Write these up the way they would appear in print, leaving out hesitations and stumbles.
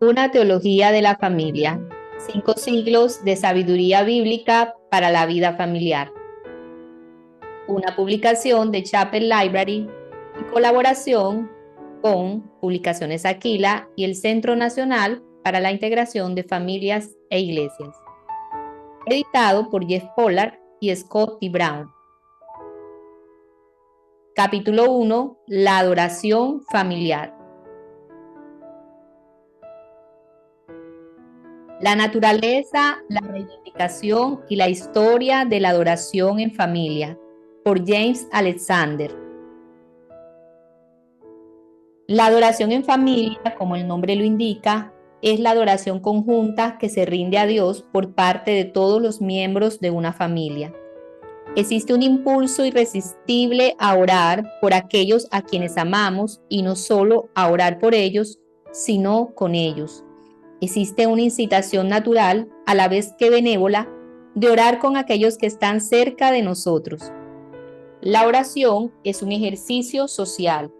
Una teología de la familia. 5 siglos de sabiduría bíblica para la vida familiar. Una publicación de Chapel Library en colaboración con Publicaciones Aquila y el Centro Nacional para la Integración de Familias e Iglesias. Editado por Jeff Pollard y Scott T. Brown. Capítulo 1. La adoración familiar. La naturaleza, la reivindicación y la historia de la adoración en familia, por James Alexander. La adoración en familia, como el nombre lo indica, es la adoración conjunta que se rinde a Dios por parte de todos los miembros de una familia. Existe un impulso irresistible a orar por aquellos a quienes amamos y no solo a orar por ellos, sino con ellos. Existe una incitación natural, a la vez que benévola, de orar con aquellos que están cerca de nosotros. La oración es un ejercicio social.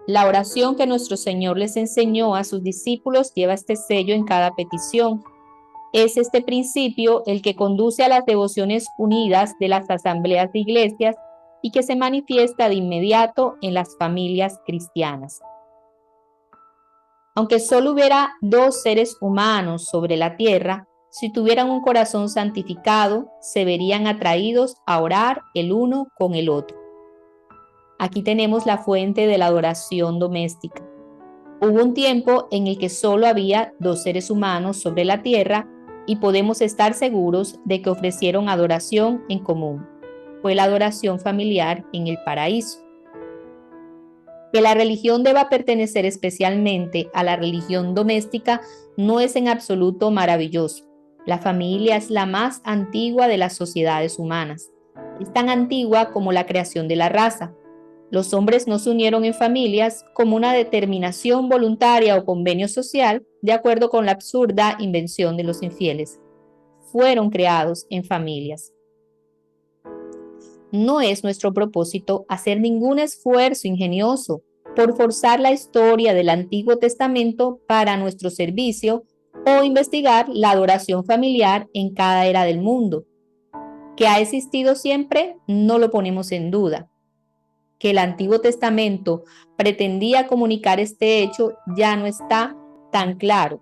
La oración que nuestro Señor les enseñó a sus discípulos lleva este sello en cada petición. Es este principio el que conduce a las devociones unidas de las asambleas de iglesias y que se manifiesta de inmediato en las familias cristianas. Aunque solo hubiera 2 seres humanos sobre la tierra, si tuvieran un corazón santificado, se verían atraídos a orar el uno con el otro. Aquí tenemos la fuente de la adoración doméstica. Hubo un tiempo en el que solo había 2 seres humanos sobre la tierra y podemos estar seguros de que ofrecieron adoración en común. Fue la adoración familiar en el paraíso. Que la religión deba pertenecer especialmente a la religión doméstica no es en absoluto maravilloso. La familia es la más antigua de las sociedades humanas. Es tan antigua como la creación de la raza. Los hombres no se unieron en familias como una determinación voluntaria o convenio social, de acuerdo con la absurda invención de los infieles. Fueron creados en familias. No es nuestro propósito hacer ningún esfuerzo ingenioso por forzar la historia del Antiguo Testamento para nuestro servicio o investigar la adoración familiar en cada era del mundo. Que ha existido siempre, no lo ponemos en duda. Que el Antiguo Testamento pretendía comunicar este hecho ya no está tan claro,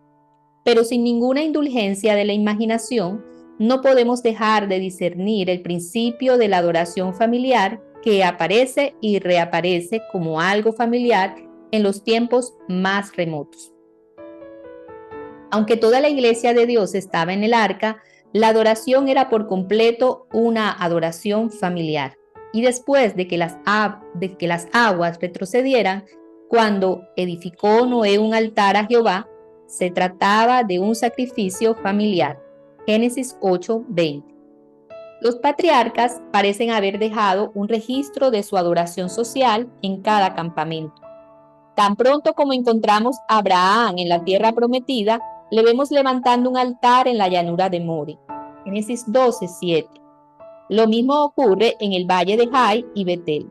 pero sin ninguna indulgencia de la imaginación, no podemos dejar de discernir el principio de la adoración familiar que aparece y reaparece como algo familiar en los tiempos más remotos. Aunque toda la iglesia de Dios estaba en el arca, la adoración era por completo una adoración familiar. Y después de que las aguas retrocedieran, cuando edificó Noé un altar a Jehová, se trataba de un sacrificio familiar. Génesis 8:20. Los patriarcas parecen haber dejado un registro de su adoración social en cada campamento. Tan pronto como encontramos a Abraham en la tierra prometida, le vemos levantando un altar en la llanura de More. Génesis 12:7. Lo mismo ocurre en el valle de Jai y Betel.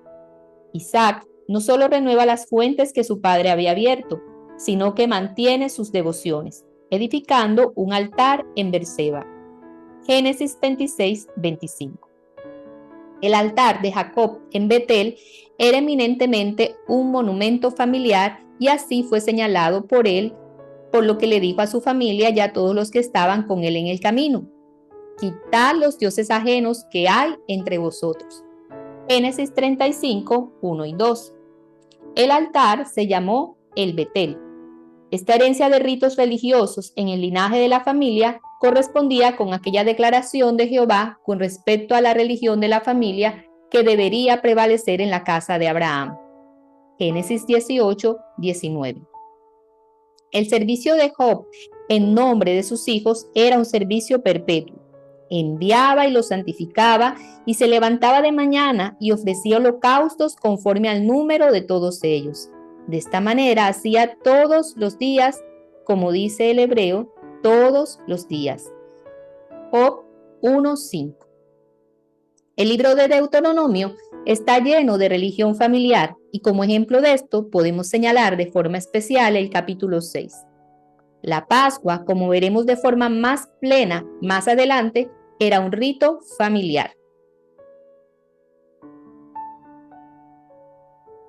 Isaac no solo renueva las fuentes que su padre había abierto, sino que mantiene sus devociones, edificando un altar en Berseba. Génesis 26:25. El altar de Jacob en Betel era eminentemente un monumento familiar y así fue señalado por él, por lo que le dijo a su familia y a todos los que estaban con él en el camino: quitad los dioses ajenos que hay entre vosotros. Génesis 35, 1 y 2. El altar se llamó el Betel. Esta herencia de ritos religiosos en el linaje de la familia correspondía con aquella declaración de Jehová con respecto a la religión de la familia que debería prevalecer en la casa de Abraham. Génesis 18, 19. El servicio de Job en nombre de sus hijos era un servicio perpetuo. Enviaba y los santificaba y se levantaba de mañana y ofrecía holocaustos conforme al número de todos ellos. De esta manera hacía todos los días, como dice el hebreo, todos los días. Job 1:5. El libro de Deuteronomio está lleno de religión familiar y como ejemplo de esto podemos señalar de forma especial el capítulo 6. La Pascua, como veremos de forma más plena más adelante, era un rito familiar.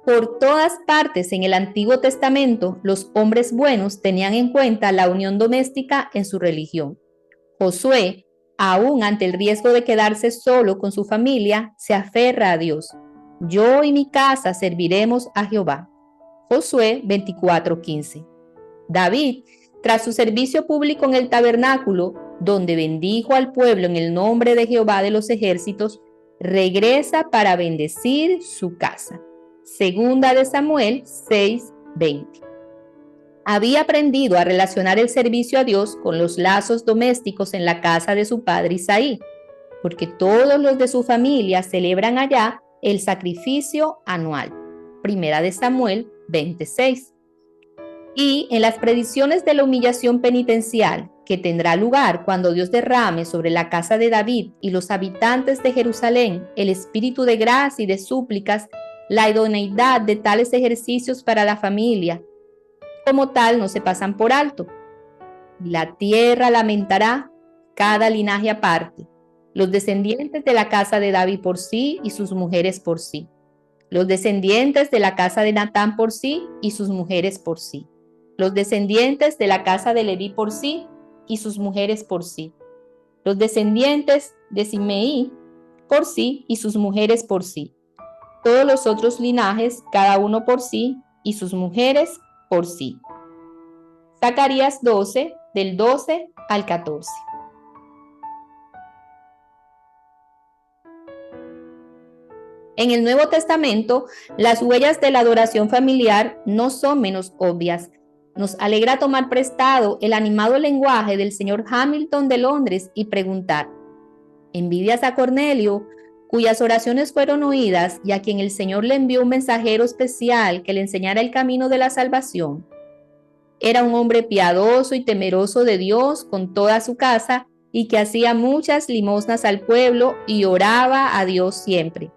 Por todas partes en el Antiguo Testamento, los hombres buenos tenían en cuenta la unión doméstica en su religión. Josué, aún ante el riesgo de quedarse solo con su familia, se aferra a Dios. Yo y mi casa serviremos a Jehová. Josué 24:15. David, tras su servicio público en el tabernáculo, donde bendijo al pueblo en el nombre de Jehová de los ejércitos, regresa para bendecir su casa. Segunda de Samuel 6:20. Había aprendido a relacionar el servicio a Dios con los lazos domésticos en la casa de su padre Isaí, porque todos los de su familia celebran allá el sacrificio anual. Primera de Samuel 26. Y en las predicciones de la humillación penitencial que tendrá lugar cuando Dios derrame sobre la casa de David y los habitantes de Jerusalén el espíritu de gracia y de súplicas, la idoneidad de tales ejercicios para la familia, como tal, no se pasan por alto. La tierra lamentará cada linaje aparte, los descendientes de la casa de David por sí y sus mujeres por sí, los descendientes de la casa de Natán por sí y sus mujeres por sí, los descendientes de la casa de Leví por sí y sus mujeres por sí, los descendientes de Simeí por sí y sus mujeres por sí, todos los otros linajes, cada uno por sí y sus mujeres por sí. Zacarías 12, del 12 al 14. En el Nuevo Testamento, las huellas de la adoración familiar no son menos obvias. Nos alegra tomar prestado el animado lenguaje del señor Hamilton de Londres y preguntar: ¿envidias a Cornelio, cuyas oraciones fueron oídas y a quien el Señor le envió un mensajero especial que le enseñara el camino de la salvación? Era un hombre piadoso y temeroso de Dios con toda su casa y que hacía muchas limosnas al pueblo y oraba a Dios siempre,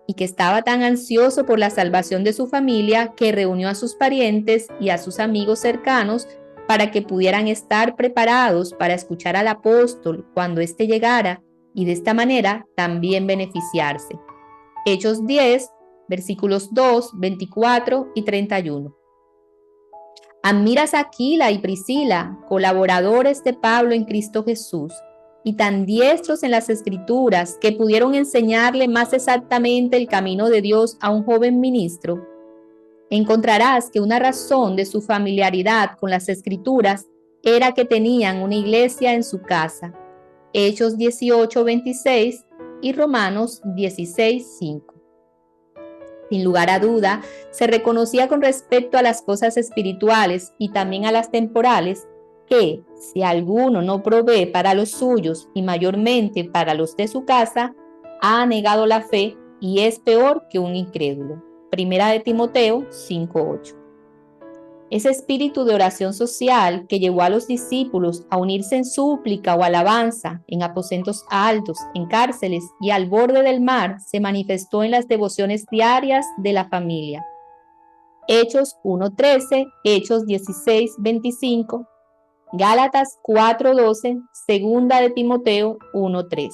y que estaba tan ansioso por la salvación de su familia que reunió a sus parientes y a sus amigos cercanos para que pudieran estar preparados para escuchar al apóstol cuando éste llegara y de esta manera también beneficiarse. Hechos 10, versículos 2, 24 y 31. Admiras a Aquila y Priscila, colaboradores de Pablo en Cristo Jesús, y tan diestros en las Escrituras que pudieron enseñarle más exactamente el camino de Dios a un joven ministro. Encontrarás que una razón de su familiaridad con las Escrituras era que tenían una iglesia en su casa. Hechos 18:26 y Romanos 16:5. Sin lugar a duda, se reconocía con respecto a las cosas espirituales y también a las temporales que, si alguno no provee para los suyos y mayormente para los de su casa, ha negado la fe y es peor que un incrédulo. Primera de Timoteo 5:8. Ese espíritu de oración social que llevó a los discípulos a unirse en súplica o alabanza, en aposentos altos, en cárceles y al borde del mar, se manifestó en las devociones diarias de la familia. Hechos 1:13, Hechos 16:25, Gálatas 4:12, Segunda de Timoteo 1:3.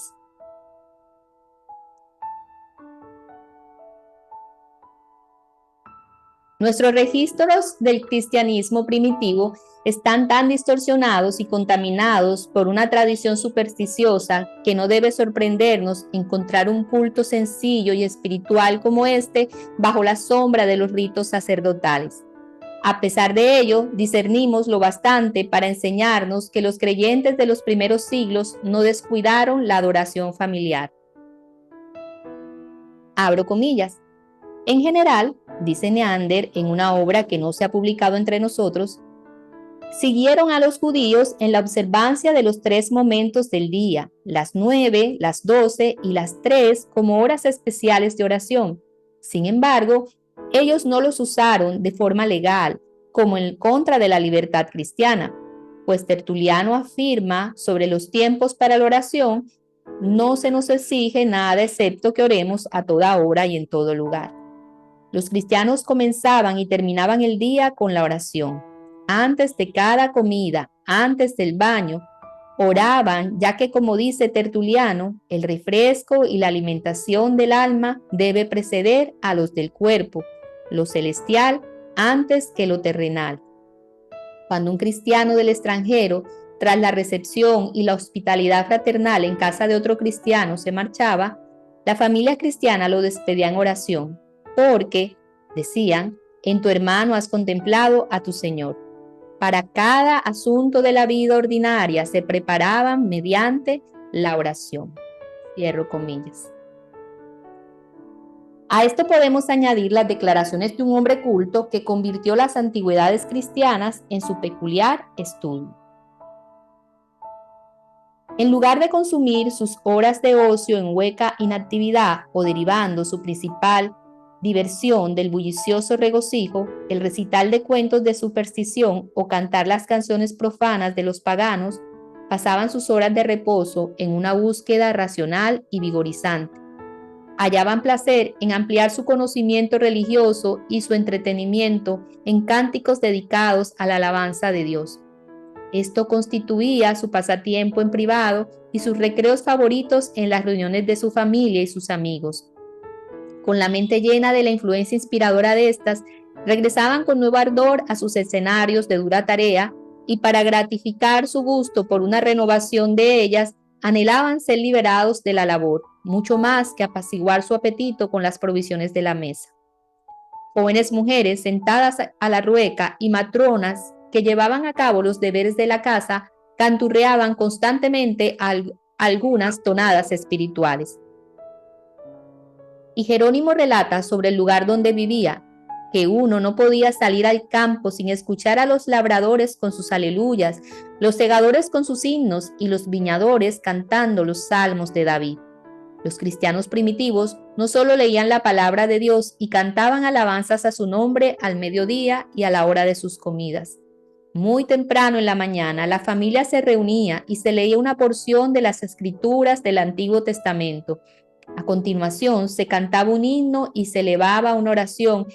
Nuestros registros del cristianismo primitivo están tan distorsionados y contaminados por una tradición supersticiosa que no debe sorprendernos encontrar un culto sencillo y espiritual como este bajo la sombra de los ritos sacerdotales. A pesar de ello, discernimos lo bastante para enseñarnos que los creyentes de los primeros siglos no descuidaron la adoración familiar. Abro comillas. En general, dice Neander en una obra que no se ha publicado entre nosotros, siguieron a los judíos en la observancia de los 3 momentos del día, las 9, las 12 y las 3 como horas especiales de oración. Sin embargo, ellos no los usaron de forma legal, como en contra de la libertad cristiana, pues Tertuliano afirma sobre los tiempos para la oración: no se nos exige nada excepto que oremos a toda hora y en todo lugar. Los cristianos comenzaban y terminaban el día con la oración. antes de cada comida, antes del baño, oraban, ya que como dice Tertuliano, el refresco y la alimentación del alma debe preceder a los del cuerpo, lo celestial antes que lo terrenal. Cuando un cristiano del extranjero, tras la recepción y la hospitalidad fraternal en casa de otro cristiano, se marchaba, la familia cristiana lo despedía en oración, porque, decían, en tu hermano has contemplado a tu Señor. Para cada asunto de la vida ordinaria se preparaban mediante la oración. Cierro comillas. A esto podemos añadir las declaraciones de un hombre culto que convirtió las antigüedades cristianas en su peculiar estudio. En lugar de consumir sus horas de ocio en hueca inactividad o derivando su principal diversión del bullicioso regocijo, el recital de cuentos de superstición o cantar las canciones profanas de los paganos, pasaban sus horas de reposo en una búsqueda racional y vigorizante. Hallaban placer en ampliar su conocimiento religioso y su entretenimiento en cánticos dedicados a la alabanza de Dios. Esto constituía su pasatiempo en privado y sus recreos favoritos en las reuniones de su familia y sus amigos. Con la mente llena de la influencia inspiradora de estas, regresaban con nuevo ardor a sus escenarios de dura tarea y para gratificar su gusto por una renovación de ellas, anhelaban ser liberados de la labor, mucho más que apaciguar su apetito con las provisiones de la mesa. Jóvenes mujeres sentadas a la rueca y matronas que llevaban a cabo los deberes de la casa canturreaban constantemente algunas tonadas espirituales. Y Jerónimo relata sobre el lugar donde vivía, que uno no podía salir al campo sin escuchar a los labradores con sus aleluyas, los segadores con sus himnos y los viñadores cantando los salmos de David. Los cristianos primitivos no solo leían la palabra de Dios y cantaban alabanzas a su nombre al mediodía y a la hora de sus comidas. Muy temprano en la mañana, la familia se reunía y se leía una porción de las escrituras del Antiguo Testamento. A continuación, se cantaba un himno y se elevaba una oración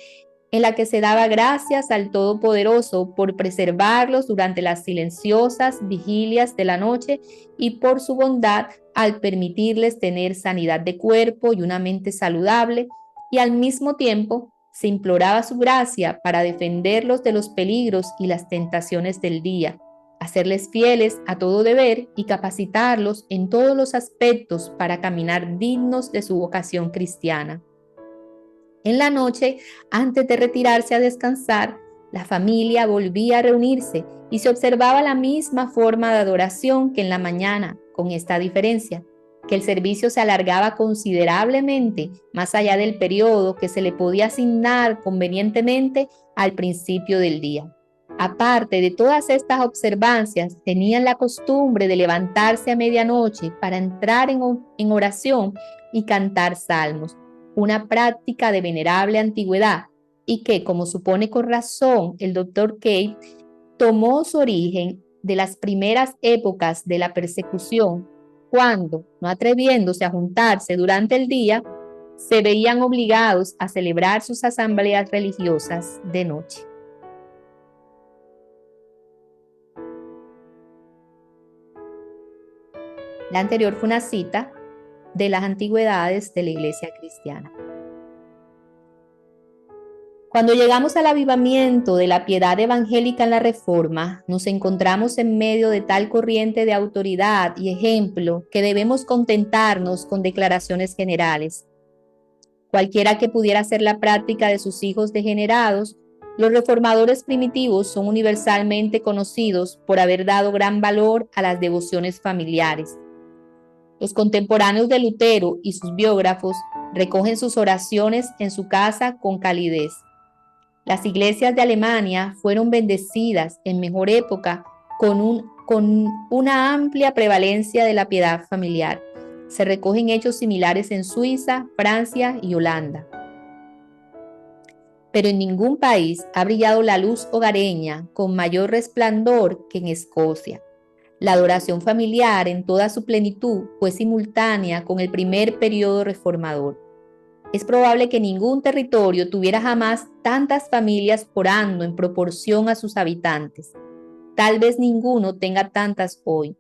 en la que se daba gracias al Todopoderoso por preservarlos durante las silenciosas vigilias de la noche y por su bondad al permitirles tener sanidad de cuerpo y una mente saludable, y al mismo tiempo se imploraba su gracia para defenderlos de los peligros y las tentaciones del día, hacerles fieles a todo deber y capacitarlos en todos los aspectos para caminar dignos de su vocación cristiana. En la noche, antes de retirarse a descansar, la familia volvía a reunirse y se observaba la misma forma de adoración que en la mañana, con esta diferencia, que el servicio se alargaba considerablemente más allá del periodo que se le podía asignar convenientemente al principio del día. Aparte de todas estas observancias, tenían la costumbre de levantarse a medianoche para entrar en oración y cantar salmos, una práctica de venerable antigüedad y que, como supone con razón el Dr. Kate, tomó su origen de las primeras épocas de la persecución, cuando, no atreviéndose a juntarse durante el día, se veían obligados a celebrar sus asambleas religiosas de noche. La anterior fue una cita de las antigüedades de la Iglesia cristiana. Cuando llegamos al avivamiento de la piedad evangélica en la Reforma, nos encontramos en medio de tal corriente de autoridad y ejemplo que debemos contentarnos con declaraciones generales. Cualquiera que pudiera hacer la práctica de sus hijos degenerados, los reformadores primitivos son universalmente conocidos por haber dado gran valor a las devociones familiares. Los contemporáneos de Lutero y sus biógrafos recogen sus oraciones en su casa con calidez. Las iglesias de Alemania fueron bendecidas en mejor época con una amplia prevalencia de la piedad familiar. Se recogen hechos similares en Suiza, Francia y Holanda. Pero en ningún país ha brillado la luz hogareña con mayor resplandor que en Escocia. La adoración familiar en toda su plenitud fue simultánea con el primer periodo reformador. Es probable que ningún territorio tuviera jamás tantas familias orando en proporción a sus habitantes. Tal vez ninguno tenga tantas hoy.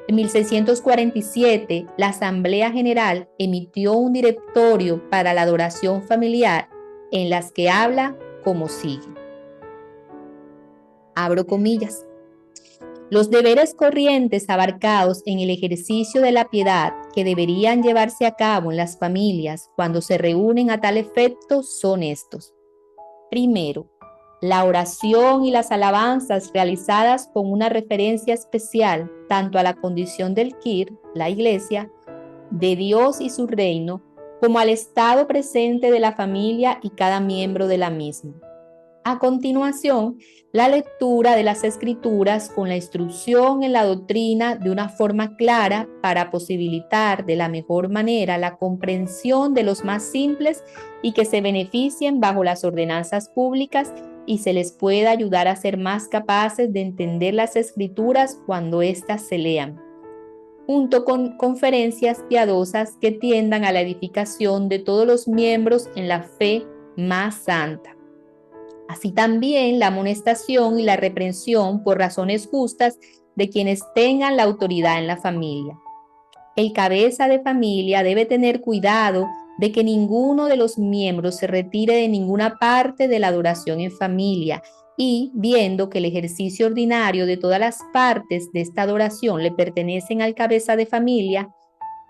En 1647, la Asamblea General emitió un directorio para la adoración familiar en las que habla como sigue. Abro comillas. Los deberes corrientes abarcados en el ejercicio de la piedad que deberían llevarse a cabo en las familias cuando se reúnen a tal efecto son estos. Primero, la oración y las alabanzas realizadas con una referencia especial tanto a la condición del Kir, la Iglesia, de Dios y su reino, como al estado presente de la familia y cada miembro de la misma. A continuación, la lectura de las Escrituras con la instrucción en la doctrina de una forma clara para posibilitar de la mejor manera la comprensión de los más simples y que se beneficien bajo las ordenanzas públicas y se les pueda ayudar a ser más capaces de entender las Escrituras cuando éstas se lean, junto con conferencias piadosas que tiendan a la edificación de todos los miembros en la fe más santa. Así también la amonestación y la reprensión por razones justas de quienes tengan la autoridad en la familia. El cabeza de familia debe tener cuidado de que ninguno de los miembros se retire de ninguna parte de la adoración en familia y, viendo que el ejercicio ordinario de todas las partes de esta adoración le pertenecen al cabeza de familia,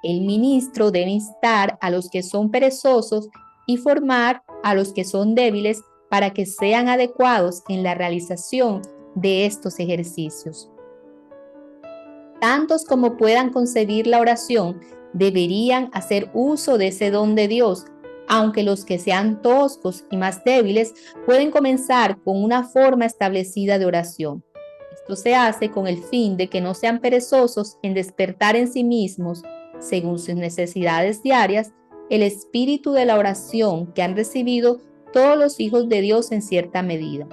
el ministro debe instar a los que son perezosos y formar a los que son débiles para que sean adecuados en la realización de estos ejercicios. Tantos como puedan concebir la oración deberían hacer uso de ese don de Dios, aunque los que sean toscos y más débiles pueden comenzar con una forma establecida de oración. Esto se hace con el fin de que no sean perezosos en despertar en sí mismos, según sus necesidades diarias, el espíritu de la oración que han recibido todos los hijos de Dios en cierta medida.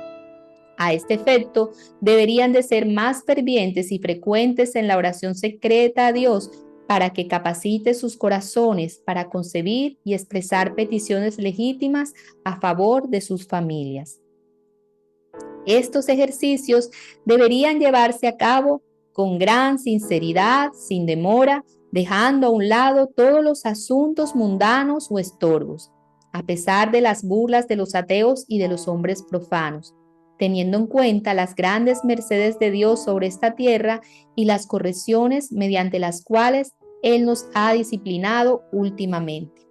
A este efecto, deberían de ser más fervientes y frecuentes en la oración secreta a Dios para que capacite sus corazones para concebir y expresar peticiones legítimas a favor de sus familias. Estos ejercicios deberían llevarse a cabo con gran sinceridad, sin demora, dejando a un lado todos los asuntos mundanos o estorbos, a pesar de las burlas de los ateos y de los hombres profanos, teniendo en cuenta las grandes mercedes de Dios sobre esta tierra y las correcciones mediante las cuales Él nos ha disciplinado últimamente.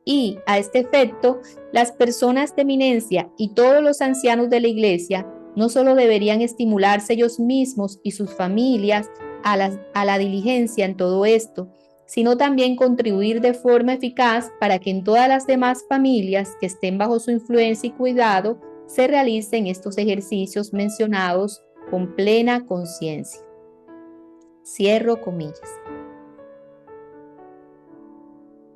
Y, a este efecto, las personas de eminencia y todos los ancianos de la Iglesia no solo deberían estimularse ellos mismos y sus familias a la diligencia en todo esto, sino también contribuir de forma eficaz para que en todas las demás familias que estén bajo su influencia y cuidado se realicen estos ejercicios mencionados con plena conciencia. Cierro comillas.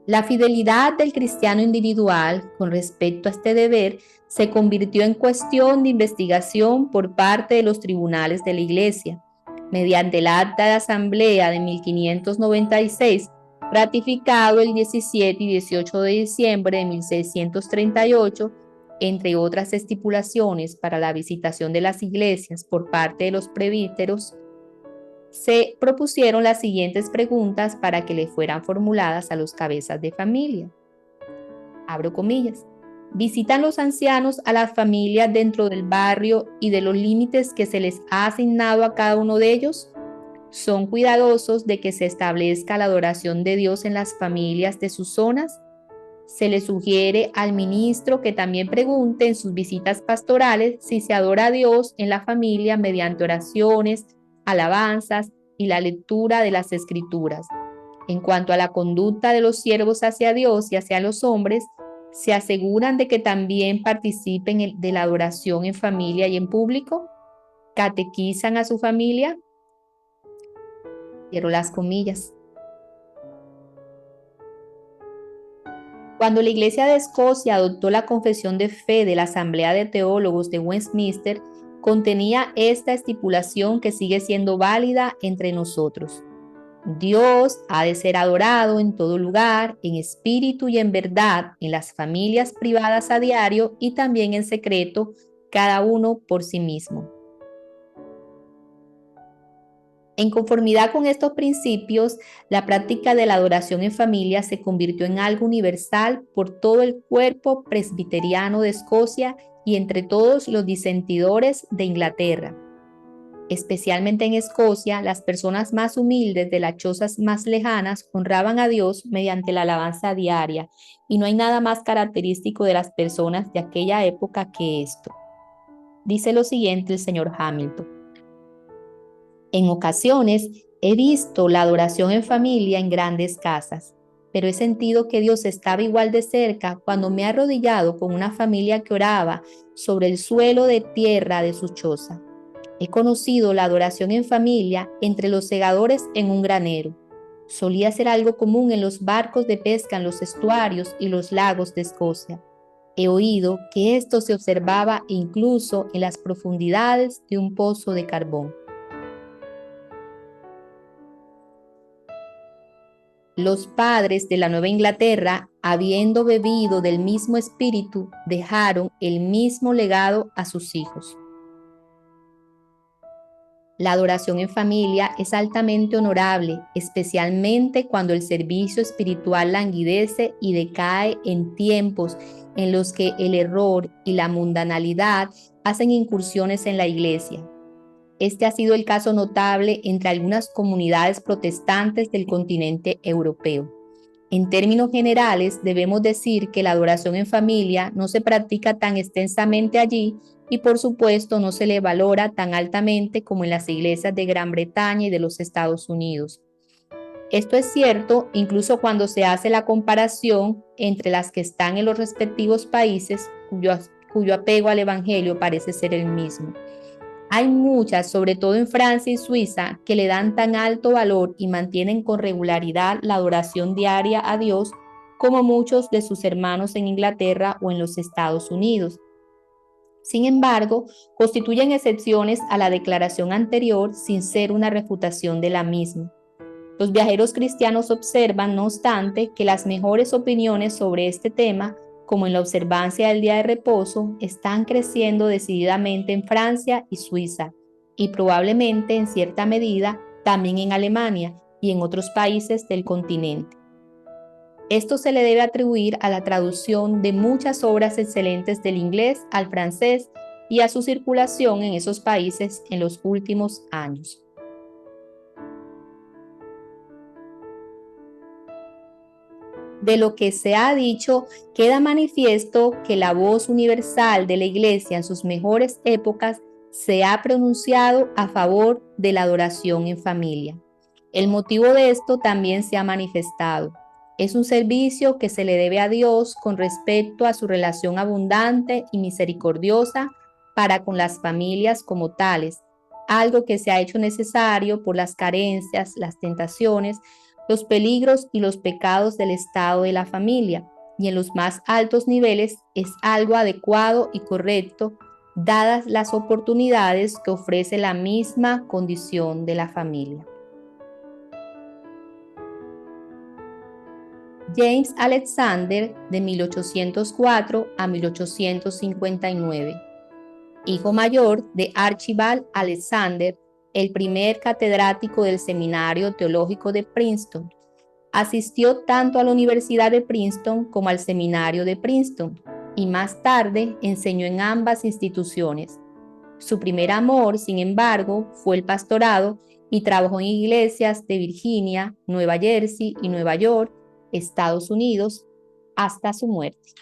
La fidelidad del cristiano individual con respecto a este deber se convirtió en cuestión de investigación por parte de los tribunales de la Iglesia, mediante el Acta de Asamblea de 1596, ratificado el 17 y 18 de diciembre de 1638, entre otras estipulaciones para la visitación de las iglesias por parte de los presbíteros. Se propusieron las siguientes preguntas para que le fueran formuladas a los cabezas de familia. Abro comillas. ¿Visitan los ancianos a las familias dentro del barrio y de los límites que se les ha asignado a cada uno de ellos? ¿Son cuidadosos de que se establezca la adoración de Dios en las familias de sus zonas? Se le sugiere al ministro que también pregunte en sus visitas pastorales si se adora a Dios en la familia mediante oraciones, alabanzas y la lectura de las Escrituras. En cuanto a la conducta de los siervos hacia Dios y hacia los hombres, ¿se aseguran de que también participen de la adoración en familia y en público? ¿Catequizan a su familia? Cierro las comillas. Cuando la Iglesia de Escocia adoptó la Confesión de Fe de la Asamblea de Teólogos de Westminster, contenía esta estipulación que sigue siendo válida entre nosotros. Dios ha de ser adorado en todo lugar, en espíritu y en verdad, en las familias privadas a diario y también en secreto, cada uno por sí mismo. En conformidad con estos principios, la práctica de la adoración en familia se convirtió en algo universal por todo el cuerpo presbiteriano de Escocia y entre todos los disentidores de Inglaterra. Especialmente en Escocia, las personas más humildes de las chozas más lejanas honraban a Dios mediante la alabanza diaria, y no hay nada más característico de las personas de aquella época que esto. Dice lo siguiente el señor Hamilton: en ocasiones he visto la adoración en familia en grandes casas, pero he sentido que Dios estaba igual de cerca cuando me he arrodillado con una familia que oraba sobre el suelo de tierra de su choza. He conocido la adoración en familia entre los segadores en un granero. Solía ser algo común en los barcos de pesca en los estuarios y los lagos de Escocia. He oído que esto se observaba incluso en las profundidades de un pozo de carbón. Los padres de la Nueva Inglaterra, habiendo bebido del mismo espíritu, dejaron el mismo legado a sus hijos. La adoración en familia es altamente honorable, especialmente cuando el servicio espiritual languidece y decae en tiempos en los que el error y la mundanalidad hacen incursiones en la iglesia. Este ha sido el caso notable entre algunas comunidades protestantes del continente europeo. En términos generales, debemos decir que la adoración en familia no se practica tan extensamente allí y, por supuesto, no se le valora tan altamente como en las iglesias de Gran Bretaña y de los Estados Unidos. Esto es cierto incluso cuando se hace la comparación entre las que están en los respectivos países cuyo apego al Evangelio parece ser el mismo. Hay muchas, sobre todo en Francia y Suiza, que le dan tan alto valor y mantienen con regularidad la adoración diaria a Dios como muchos de sus hermanos en Inglaterra o en los Estados Unidos. Sin embargo, constituyen excepciones a la declaración anterior sin ser una refutación de la misma. Los viajeros cristianos observan, no obstante, que las mejores opiniones sobre este tema, como en la observancia del día de reposo, están creciendo decididamente en Francia y Suiza, y probablemente en cierta medida también en Alemania y en otros países del continente. Esto se le debe atribuir a la traducción de muchas obras excelentes del inglés al francés y a su circulación en esos países en los últimos años. De lo que se ha dicho, queda manifiesto que la voz universal de la Iglesia en sus mejores épocas se ha pronunciado a favor de la adoración en familia. El motivo de esto también se ha manifestado. Es un servicio que se le debe a Dios con respecto a su relación abundante y misericordiosa para con las familias como tales, algo que se ha hecho necesario por las carencias, las tentaciones, los peligros y los pecados del estado de la familia, y en los más altos niveles es algo adecuado y correcto, dadas las oportunidades que ofrece la misma condición de la familia. James Alexander, de 1804 a 1859. Hijo mayor de Archibald Alexander, el primer catedrático del Seminario Teológico de Princeton. Asistió tanto a la Universidad de Princeton como al Seminario de Princeton y más tarde enseñó en ambas instituciones. Su primer amor, sin embargo, fue el pastorado y trabajó en iglesias de Virginia, Nueva Jersey y Nueva York, Estados Unidos, hasta su muerte.